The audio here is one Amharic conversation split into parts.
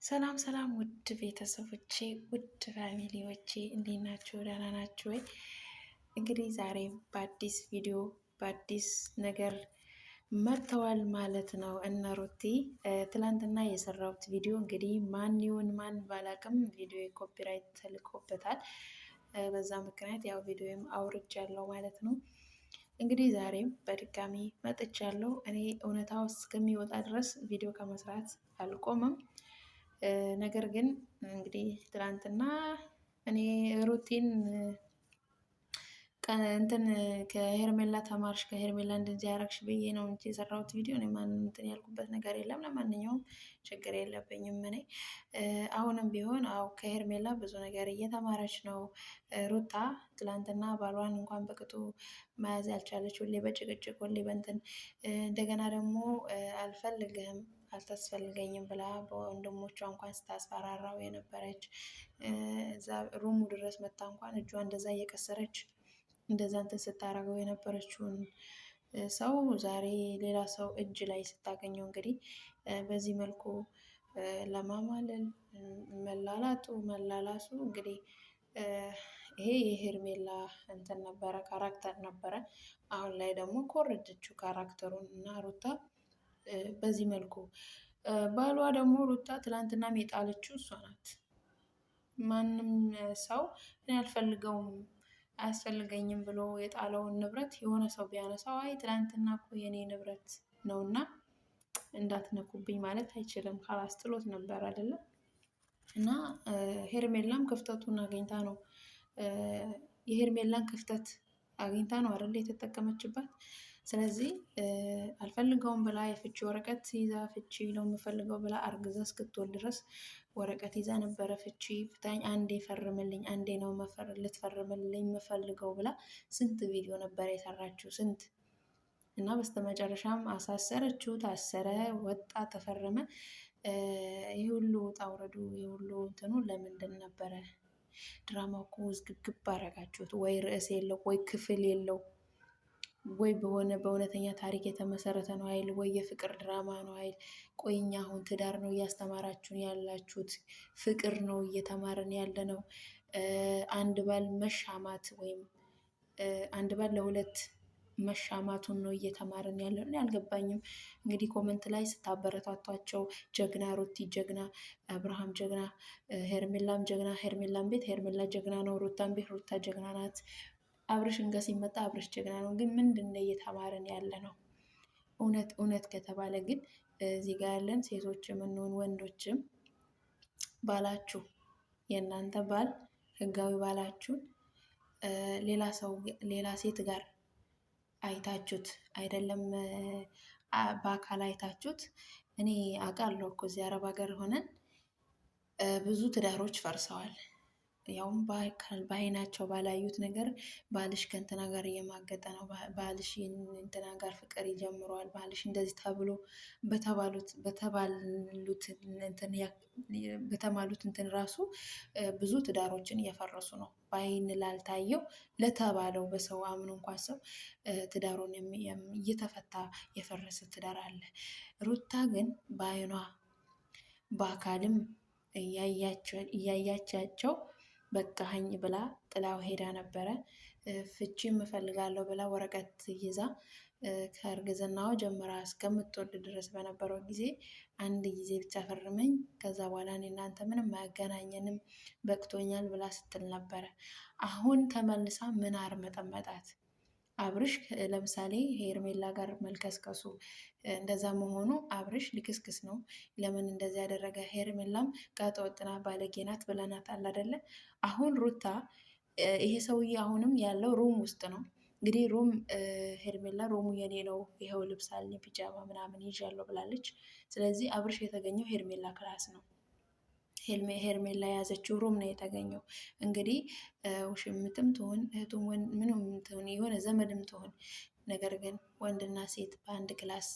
ሰላም ሰላም ውድ ቤተሰቦቼ ውድ ፋሚሊዎቼ እንዴት ናችሁ? ደህና ናችሁ ወይ? እንግዲህ ዛሬ በአዲስ ቪዲዮ በአዲስ ነገር መጥተዋል ማለት ነው። እነ ሩቲ ትላንትና የሰራሁት ቪዲዮ እንግዲህ ማን ይሁን ማን ባላቅም ቪዲዮ ኮፒራይት ተልኮበታል። በዛ ምክንያት ያው ቪዲዮም አውርጃለሁ ማለት ነው። እንግዲህ ዛሬም በድጋሚ መጥቻለሁ። እኔ እውነታው እስከሚወጣ ድረስ ቪዲዮ ከመስራት አልቆምም። ነገር ግን እንግዲህ ትላንትና እኔ ሩቲን እንትን ከሄርሜላ ተማርሽ ከሄርሜላ እንደዚህ ያረግሽ ብዬ ነው እንጂ የሰራሁት ቪዲዮ እኔ ማንም እንትን ያልኩበት ነገር የለም። ለማንኛውም ችግር የለብኝም። እኔ አሁንም ቢሆን ከሄርሜላ ብዙ ነገር እየተማረች ነው ሩታ። ትላንትና ባሏን እንኳን በቅጡ መያዝ ያልቻለች ሁሌ በጭቅጭቅ ሁሌ በንትን እንደገና ደግሞ አልፈልግህም አልታስፈልገኝም ብላ በወንድሞቿ እንኳን ስታስፈራራው የነበረች እዛ ሩሙ ድረስ መታ እንኳን እጇ እንደዛ እየቀሰረች እንደዛ እንትን ስታረገው የነበረችውን ሰው ዛሬ ሌላ ሰው እጅ ላይ ስታገኘው እንግዲህ በዚህ መልኩ ለማማለል መላላሱ እንግዲህ ይሄ የሄርሜላ እንትን ነበረ፣ ካራክተር ነበረ። አሁን ላይ ደግሞ ኮረጀችው ካራክተሩን እና ሩታ በዚህ መልኩ ባሏ ደግሞ ሩታ ትላንትና የጣለችው እሷ ናት። ማንም ሰው እኔ አልፈልገውም አያስፈልገኝም ብሎ የጣለውን ንብረት የሆነ ሰው ቢያነሳው አይ ትላንትና እኮ የኔ ንብረት ነውና እንዳትነኩብኝ ማለት አይችልም። ካላስ ጥሎት ነበር አይደለም። እና ሄርሜላም ክፍተቱን አግኝታ ነው የሄርሜላን ክፍተት አግኝታ ነው አይደል የተጠቀመችባት። ስለዚህ አልፈልገውም ብላ የፍቺ ወረቀት ይዛ ፍቺ ነው የምፈልገው ብላ አርግዛ እስክትወልድ ድረስ ወረቀት ይዛ ነበረ። ፍቺ ፍታኝ፣ አንዴ ፈርምልኝ፣ አንዴ ነው ልትፈርምልኝ የምፈልገው ብላ ስንት ቪዲዮ ነበር የሰራችው ስንት። እና በስተመጨረሻም አሳሰረችው፣ ታሰረ፣ ወጣ፣ ተፈረመ። ይህ ሁሉ ውጣ ውረዱ ይህ ሁሉ እንትኑ ለምንድን ነበረ? ድራማው እኮ ውዝግብግብ አረጋችሁት። ወይ ርዕስ የለው ወይ ክፍል የለው ወይ በእውነተኛ ታሪክ የተመሰረተ ነው አይል ወይ የፍቅር ድራማ ነው አይል። ቆይኛ አሁን ትዳር ነው እያስተማራችሁን ያላችሁት? ፍቅር ነው እየተማርን ያለ ነው? አንድ ባል መሻማት ወይም አንድ ባል ለሁለት መሻማቱን ነው እየተማርን ያለው? እኔ አልገባኝም። እንግዲህ ኮመንት ላይ ስታበረታቷቸው ጀግና ሩቲ ጀግና፣ አብርሃም ጀግና፣ ሄርሜላም ጀግና፣ ሄርሜላም ቤት ሄርሜላ ጀግና ነው፣ ሩታም ቤት ሩታ ጀግና ናት። አብርሽን ጋር ሲመጣ አብርሽ ጀግና ነው። ግን ምንድን ነው እየተማርን ያለ ነው? እውነት ከተባለ ግን እዚህ ጋር ያለን ሴቶች የምንሆን ወንዶችም ባላችሁ የእናንተ ባል ህጋዊ ባላችሁን ሌላ ሴት ጋር አይታችሁት አይደለም በአካል አይታችሁት። እኔ አውቃለሁ እኮ እዚህ አረብ ሀገር ሆነን ብዙ ትዳሮች ፈርሰዋል። ያውም በአይናቸው ባላዩት ነገር ባልሽ ከእንትና ጋር እየማገጠ ነው፣ ባልሽ እንትና ጋር ፍቅር ይጀምረዋል፣ ባልሽ እንደዚህ ተብሎ በተባሉት እንትን ራሱ ብዙ ትዳሮችን እየፈረሱ ነው። በአይን ላልታየው ለተባለው በሰው አምኖ እንኳን ሰው ትዳሩን እየተፈታ የፈረሰ ትዳር አለ። ሩታ ግን በአይኗ በአካልም እያያቻቸው በቃኝ ብላ ጥላው ሄዳ ነበረ። ፍቺም እፈልጋለሁ ብላ ወረቀት ይዛ ከእርግዝናው ጀምራ እስከምትወልድ ድረስ በነበረው ጊዜ አንድ ጊዜ ብቻ ፈርመኝ፣ ከዛ በኋላ እኔ እናንተ ምንም አያገናኘንም በቅቶኛል ብላ ስትል ነበረ። አሁን ተመልሳ ምን አርመጠመጣት? አብርሽ ለምሳሌ ሄርሜላ ጋር መልከስከሱ እንደዛ መሆኑ አብርሽ ሊክስክስ ነው። ለምን እንደዚህ ያደረገ? ሄርሜላም ጋጠወጥና ባለጌናት ብለናታል አይደለ? አሁን ሩታ ይሄ ሰውዬ አሁንም ያለው ሩም ውስጥ ነው። እንግዲህ ሩም ሄርሜላ ሩሙ የኔ ነው ይኸው ልብስ አለኝ ፒጃማ ምናምን ይዣለሁ ብላለች። ስለዚህ አብርሽ የተገኘው ሄርሜላ ክላስ ነው። ሄርሜላ የያዘችው ሩም ነው የተገኘው። እንግዲህ ውሽምትም ትሆን እህቱም ምንም ትሆን የሆነ ዘመድም ትሆን፣ ነገር ግን ወንድና ሴት በአንድ ክላስ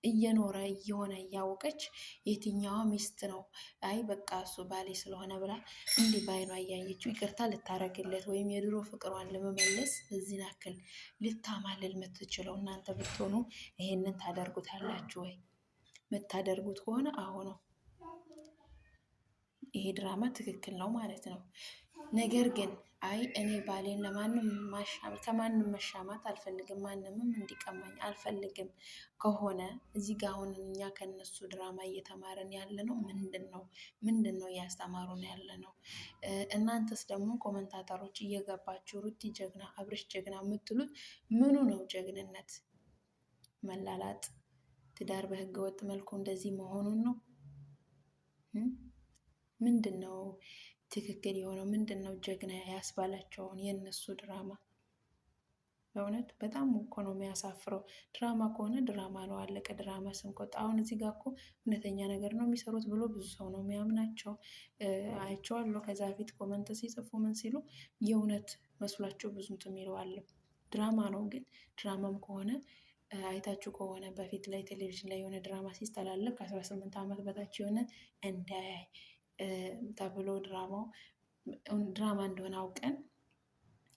እየኖረ እየሆነ እያወቀች የትኛዋ ሚስት ነው አይ በቃ እሱ ባሌ ስለሆነ ብላ እንዲህ በአይኗ እያየችው ይቅርታ ልታረግለት ወይም የድሮ ፍቅሯን ለመመለስ እዚህን ያክል ልታማልል የምትችለው? እናንተ ብትሆኑ ይሄንን ታደርጉታላችሁ ወይ? የምታደርጉት ከሆነ አሁኑ ይሄ ድራማ ትክክል ነው ማለት ነው። ነገር ግን አይ እኔ ባሌን ከማንም መሻማት አልፈልግም፣ ማንምም እንዲቀማኝ አልፈልግም ከሆነ እዚህ ጋ አሁን እኛ ከነሱ ድራማ እየተማረን ያለ ነው ምንድን ነው እያስተማሩን ያለ ነው? እናንተስ ደግሞ ኮመንታተሮች እየገባችሁ ሩቲ ጀግና፣ አብርሽ ጀግና የምትሉት ምኑ ነው ጀግንነት? መላላጥ፣ ትዳር በህገ ወጥ መልኩ እንደዚህ መሆኑን ነው? ምንድን ነው ትክክል የሆነው? ምንድን ነው ጀግና ያስባላቸውን የእነሱ ድራማ? በእውነት በጣም እኮ ነው የሚያሳፍረው። ድራማ ከሆነ ድራማ ነው አለቀ። ድራማ ስንቆጥ አሁን እዚህ ጋር እኮ እውነተኛ ነገር ነው የሚሰሩት ብሎ ብዙ ሰው ነው የሚያምናቸው። አይቼዋለሁ ከዛ በፊት ኮመንት ሲጽፉ ምን ሲሉ የእውነት መስሏቸው ብዙ እንትን የሚለው አለ። ድራማ ነው ግን ድራማም ከሆነ አይታችሁ ከሆነ በፊት ላይ ቴሌቪዥን ላይ የሆነ ድራማ ሲስተላለፍ ከ18 ዓመት በታች የሆነ እንዳያይ ተብሎ ድራማው ድራማ እንደሆነ አውቀን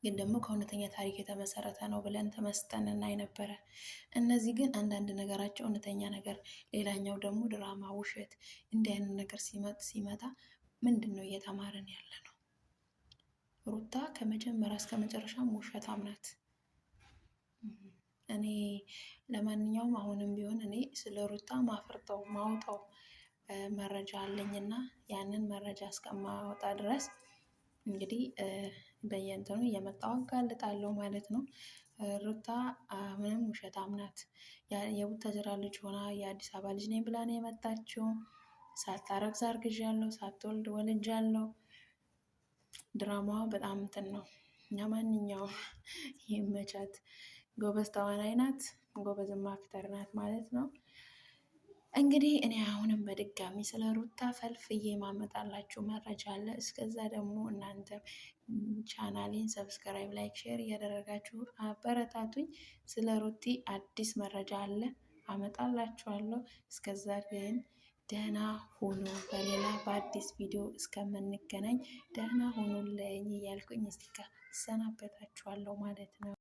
ግን ደግሞ ከእውነተኛ ታሪክ የተመሰረተ ነው ብለን ተመስጠን እናይ ነበረ። እነዚህ ግን አንዳንድ ነገራቸው እውነተኛ ነገር፣ ሌላኛው ደግሞ ድራማ፣ ውሸት። እንዲህ አይነት ነገር ሲመጣ ምንድን ነው እየተማረን ያለ ነው? ሩታ ከመጀመሪያ እስከ መጨረሻም ውሸታም ናት። እኔ ለማንኛውም አሁንም ቢሆን እኔ ስለ ሩታ ማውጣው መረጃ አለኝና ያንን መረጃ እስከማወጣ ድረስ እንግዲህ በየእንትኑ እየመጣሁ አጋልጣለሁ ማለት ነው። ሩታ ምንም ውሸታም ናት። የቡታጅራ ልጅ ሆና የአዲስ አበባ ልጅ ነኝ ብላ ነው የመጣችው። ሳታረግዝ አርግዣለሁ፣ ሳትወልድ ወልጃለሁ። ድራማዋ በጣም እንትን ነው። ለማንኛውም ይመቻት። ጎበዝ ተዋናይ ናት፣ ጎበዝማ አክተር ናት ማለት ነው። እንግዲህ እኔ አሁንም በድጋሚ ስለ ሩታ ፈልፍዬ ማመጣላችሁ መረጃ አለ። እስከዛ ደግሞ እናንተ ቻናሌን ሰብስክራይብ፣ ላይክ፣ ሼር እያደረጋችሁ አበረታቱኝ። ስለ ሩቲ አዲስ መረጃ አለ አመጣላችኋለሁ። እስከዛ ግን ደህና ሁኑ። በሌላ በአዲስ ቪዲዮ እስከምንገናኝ ደህና ሁኑልኝ እያልኩኝ እስቲ ጋር እሰናበታችኋለሁ ማለት ነው።